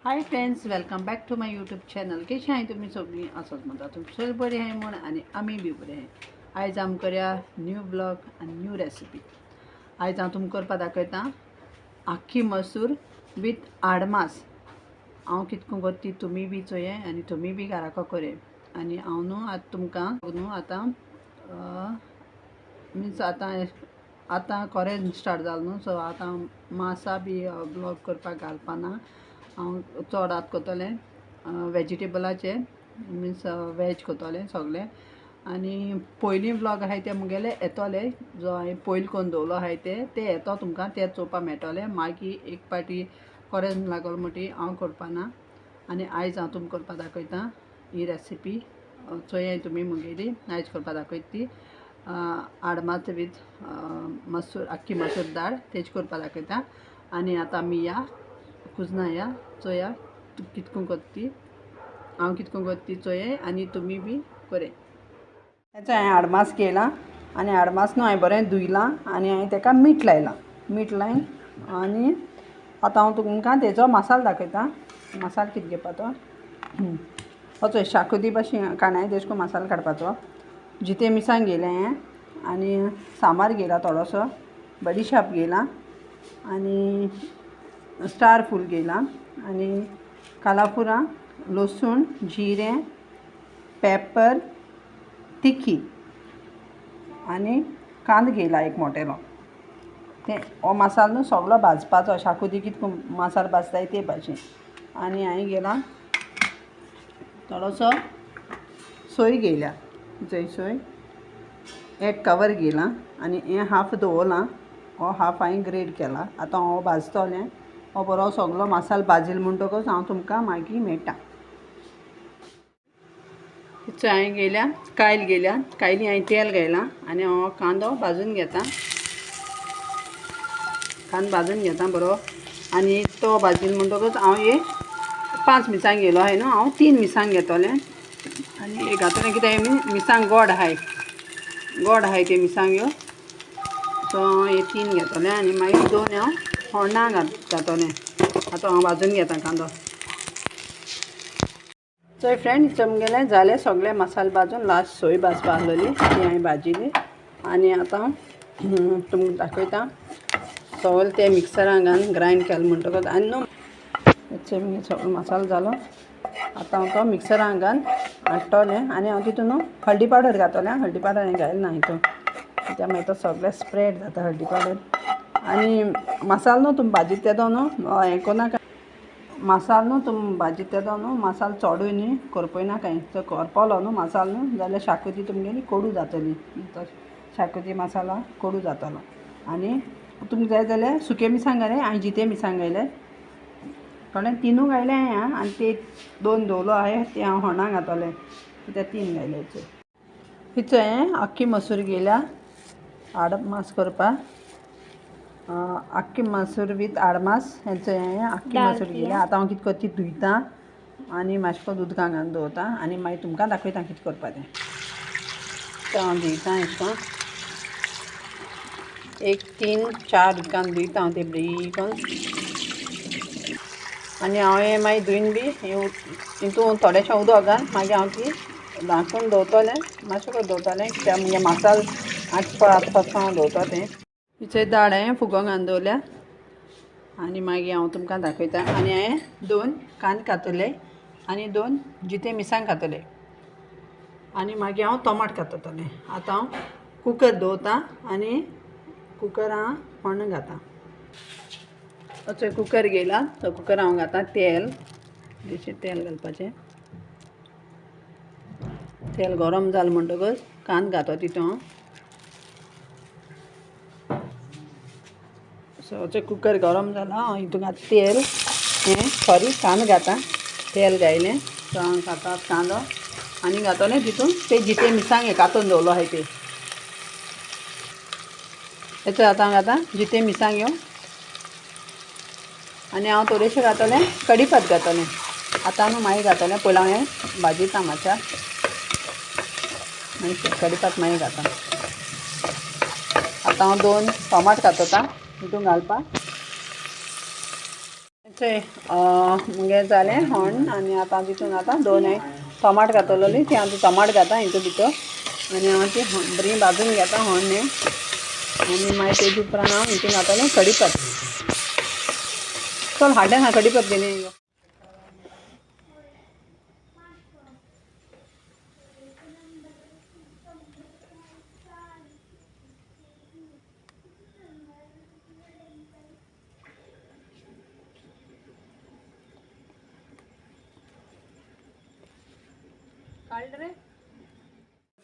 High friends, welcome back to my YouTube channel. कशी आहे तुम्ही सगळी? असंच म्हणता तुम्ही सगळी बरी आहे म्हण आणि आम्ही बी बरे आहे. आयज आम करया न्यू ब्लॉग आणि न्यू रेसिपी. आयज हांव तुमकां करपा दाखयता आख्खी मसूर विथ आडमास. हांव कितको करता तुमी बी चोये आनी तुमी बी घराको करे. आनी हांव न्हू आतां तुमकां न्हू आतां मिन्स आतां खरें स्टार्ट जालें न्हू, सो आतां मासा बी ब्लॉग करपाक घालपाना. हांव चड आतां कोतोलें वेजिटेबलाचे, मिन्स वेज कोतोलें सगळें. आनी पयलीं ब्लॉग आहाय ते मुगेले येतोले, जो हांवें पयलीं कोन्न दवरलो आहाय ते येतो तुमकां, ते चोवपा मेळटोले. मागीर एक पाटी खरें लागोल म्हणटी हांव करपाना. आनी आयज हांव तुमकां करपा दाखयतां ही रेसिपी. चोये तुमी मुगेली आयज करपा दाखयता ती आडमास विथ मसूर, आख्खी मसूर दाळ तेज करपा दाखयता. आनी आतां आमी या कुजना या चोया कितको करता हांव कितको करता चोये आनी तुमी बी करे. हेचो हांवें आडमास केला आनी आडमास न्हू हांवें बरें धुयलां आनी हांवें ताका मीठ लायलां. मीठ लायन आनी आतां हांव तुमकां तेजो मसालो दाखयतां. मसालो कितें घेवपा तो हो चोय शाकोती भाशेन कांय तेज करून मसालो काडपाचो. जितें मिरसांग घेयलें हांवें आनी सांबार घेयला, थोडोसो बडीशाप घेयला आनी स्टार फूल घेयला आनी कालाफुरां, लसूण, जिरें, पेपर, तिखी आनी कांदो घेयला एक मोटेलो. ते हो मसालो न्हू सगळो भाजपाचो, शाकोती कितको मसालो भाजताय ते भाशेन. आनी हांवें घेयला थोडोसो सोय घेयल्या, जय सोय एक कवर घेयला आनी हें हाफ दवरलां. हो हाफ हांवें ग्रेड केला. आतां हो भाजतोलें. हो बरो सगळो मसालो भाजिलो म्हणटकच हांव तुमकां मागीर मेळटा. हांवें घेयल्या कायल घेयल्या, कायली हांवें तेल घायलां आनी हो कांदो भाजून घेता. कांदो भाजून घेता बरो. आनी तो भाजिलो म्हणटकच हांव एक 5 मिरसांग घेयलो आहाय न्हू, हांव 3 मिरसांग घेतोलें आनी एक घातलें कित्याक मिरसांग गोड आहाय ते मिरसांग्यो. सो हे 3 घेतोलें आनी मागीर 2 हांव फोण्णां घातोलें. आतां हांव भाजून घेता कांदो. चोय फ्रेंड, मुगेलें जालें सगळें मसालो भाजून. लास्ट सोय भाजपा आसलोली ती हांवें भाजिली आनी आतां तुमकां दाखयता सगळें तें मिक्सरान घालून ग्रायंड केलें म्हणटकच. आनी न्हू सगळो मसालो जालो. आतां हांव तो मिक्सरान घालून हाडटोलें आनी हांव तितून न्हू हळदी पावडर घातोलें. हळदी पावडर हांवें घायला ना हितून, कित्याक मागीर तो सगळें स्प्रेड जाता हळदी पावडर. आनी मसालो न्हू तुमी भाजीत येदो न्हू हें कोनाका. मसालो न्हू तुमी भाजीत येदो न्हू मसालो चोडूय न्ही करपय नाकाय. जर करपोलो न्हू मसालो न्हू जाल्यार शाकोती तुमगेली कोडू जातली. शाकोती मसाला कोडू जातलो. आनी तुमकां जाय जाल्यार सुके मिरसांग घाले. हांवें जिते मिरसांग घायले, थोडें 3 घायले हांवें आनी ते 2 दवरलो आहाय ते हांव होणां घातोलें, कित्याक 3 घायले. हिचो हांवें आख्खी मसूर घेयल्या आडमास करपाक. आख्खी मसूर विथ आडमास हेचो हांवें आख्खी मसूर घेयल्या. आतां हांव कितें करता ती धुयतां आनी मातशें उदकां घालून दवरतां आनी मागीर तुमकां दाखयतां कितें करपा तें. तो हांव धुयतां अशें करून 1-3-4 उदकान धुयतां हांव ते बरी करून. आनी हांवें मागीर धुयन बी हितून थोडेंशें उदक घाल मागीर हांव ती धांकून दवरतोलें. मातशें करून दवरतोलें कित्याक म्हणजे मसालो आटपाचो हांव दवरता तें. हिचो दाळ हांवें फुगो घालून दवरल्या आनी मागीर हांव तुमकां दाखयतां. आनी हांवें 2 कांदे कातले आनी 2 जिते मिरसांग कातले आनी मागीर हांव टोमाट काततलें. आतां हांव कुकर दवरतां आनी कुकरां फोण्ण घातां. असो कुकर घेयला, तो कुकर हांव घातां तेल. बेश्टें तेल घालपाचें. तेल गरम जालें म्हणटकच कांदो घातो तितून हांव. सो कुकर गरम जाला, हांव हितून घातां तेल. कांदो घातां. तेल घायलें सो हांव घातां कांदो आनी घातोलें तितून ते जिते मिरसांग हे कातून दवरलो आहाय ते. हेचो आतां घातां जिते मिरसांग ह्यो आनी हांव थोडेशें घातलें कढीपत्ता घातलें. आतां न्हू मागीर घातलें, पयलीं हांवें भाजयतां मातशें मागीर कढीपत्ता मागीर घातां. आतां हांव 2 टोमाट काततां हितून घालपाक. ते मुगे जालें हण आनी आतां तितून आतां 2 टमाट घातलोली ती हांव टमाट घाता हितू भितर आनी हांव ती बरी भाजून घेता हण हें आनी मागीर तेजे उपरांत हांव हितून घातलें कढीपत्त चल हाडे ना कढीपत्त घेवन यो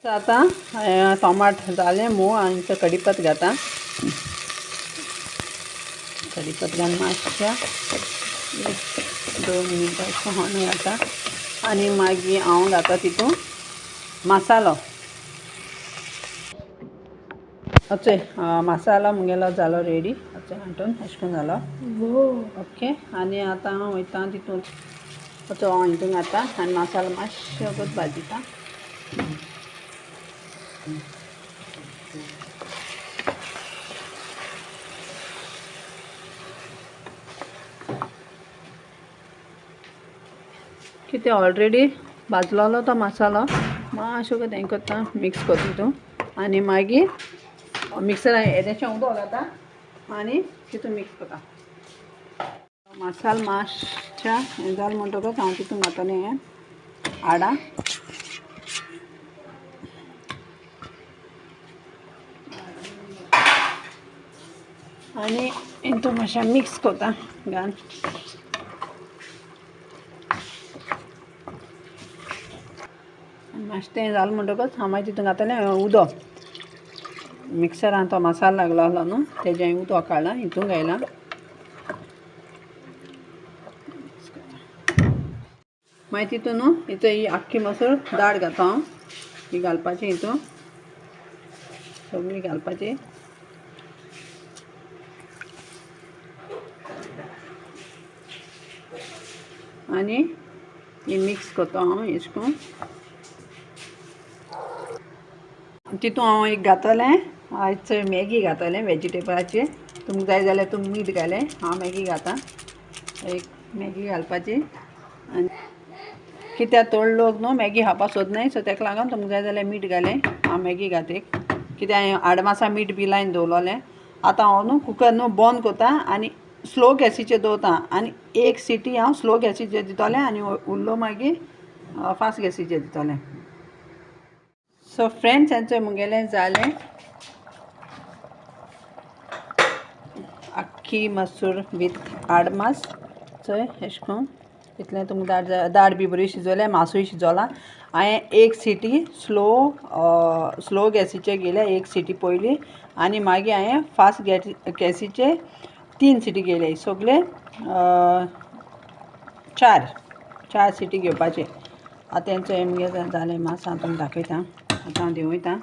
आता टमाट जालें मूग आनी तो कढीपत्त घाता कढीपत्त घालून मातशें 2 मिनटां हण घाता आनी मागीर हांव घाता तितून मसालो ओके मसालो मुगेलो जालो रेडी ओके हांतून अशें करून जालो ओके आनी आतां हांव वयता तितून हांव हितून घाता आनी मसालो मातशें भाजयता कितें ऑलरेडी भाजलोलो तो मसालो मातशें हें करता मिक्स करता तितून आनी मागीर मिक्सर येदेशें उदक घालता आनी तितून मिक्स करता मसालो मातशें हें जालें म्हणटकच हांव तितून घातलें हें आडा आनी हितून मातशें मिक्स करता घालून मातशें तें जालें म्हणटकच हांव मागीर तितून घातलें उदक मिक्सरान तो मसालो लागलो आसलो न्हू तेजें उदक काडलां हितून घायलां मागीर तितून हितून ही आख्खी मसूर दाळ घाता हांव ही घालपाची हितून सगळी घालपाची आनी ही मिक्स करता हांव अशें करून तितून हांव एक घातलें आयज मॅगी घातलें वेजिटेबलाचें तुमकां जाय जाल्यार तुमी मीठ घालें हांव मॅगी घातां एक मॅगी घालपाची आनी कित्याक थोडे लोक न्हू मॅगी खावपाक सोदनाय सो तेका लागून तुमकां जाय जाल्यार मीठ घालें हांव मॅगी घात एक कित्याक हांवें आडमासा मीठ बी लायन दवरलोलें आतां हांव न्हू कुकर न्हू बंद करता आनी स्लो गॅसीचेर दवरता आनी एक सिटी हांव स्लो गॅसीचेर दितलें आनी उरलो मागीर फास्ट गॅसीचेर दितलें सो फ्रेंड्स हेंचें मुगेलें जालें आख्खी मसूर वीथ आडमास चोय अशें करून इतलें तुमकां दाळ बी बरी शिजोल्या मासूय शिजोला हांवें एक सिटी स्लो गॅसीचेर गेल्या एक सिटी पयली आनी मागीर हांवें फास्ट गॅसीचेर 3 सिटी गेले सगळे 4 सिटी घेवपाचे आतां तेंचो हें जालें मातसो हांव तुमकां दाखयता आतां हांव देंवयता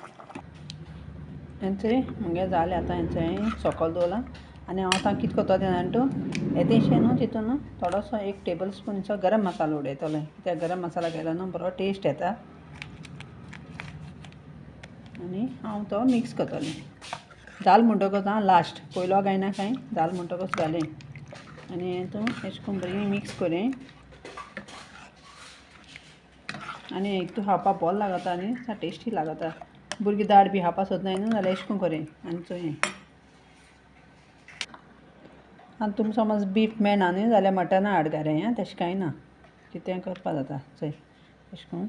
हेंचें मुगे जालें आतां हेंचें हांवें सकयल दवरलां आनी हांव आतां कितें करता तें जाणा तूं येदेशें न्हू तितून न्हू थोडोसो 1 टेबल स्पूनचो गरम मसालो उडयतलें कित्याक गरम मसाला घायलो न्हू बरो टेस्ट येता आनी हांव तो मिक्स करतलें जालें म्हणटकच हांव लास्ट पयलो गायना कांय जालें म्हणटकच घालें आनी हें तूं अशें करून बरी मिक्स करें आनी एक तूं खावपाक बरो लागता आनी टेस्टी लागता भुरगीं दाळ बी खावपाक सोदनाय न्हू जाल्यार अशें करून करें आनी चोय आनी तुमकां समज बीफ मेळना न्ही जाल्यार मटना हाड घारें आं तशें कांय ना कितें करपा जाता चोय अशें करून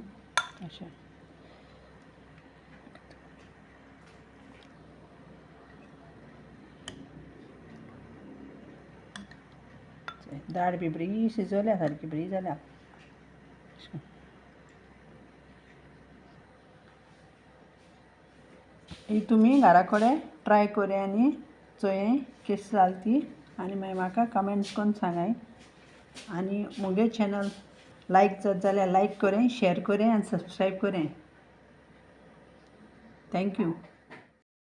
अशें दाळ बी बरी शिजोल्या सारकी बरी जाल्या ही तुमी घरा कडेन ट्राय करें आनी चोय कशी जाली ती आनी मागीर म्हाका कमेंट्स करून सांगाय आनी मुगे चॅनल लायक जात जाल्यार लायक करें शेअर करें आनी सबस्क्रायब करें थँक्यू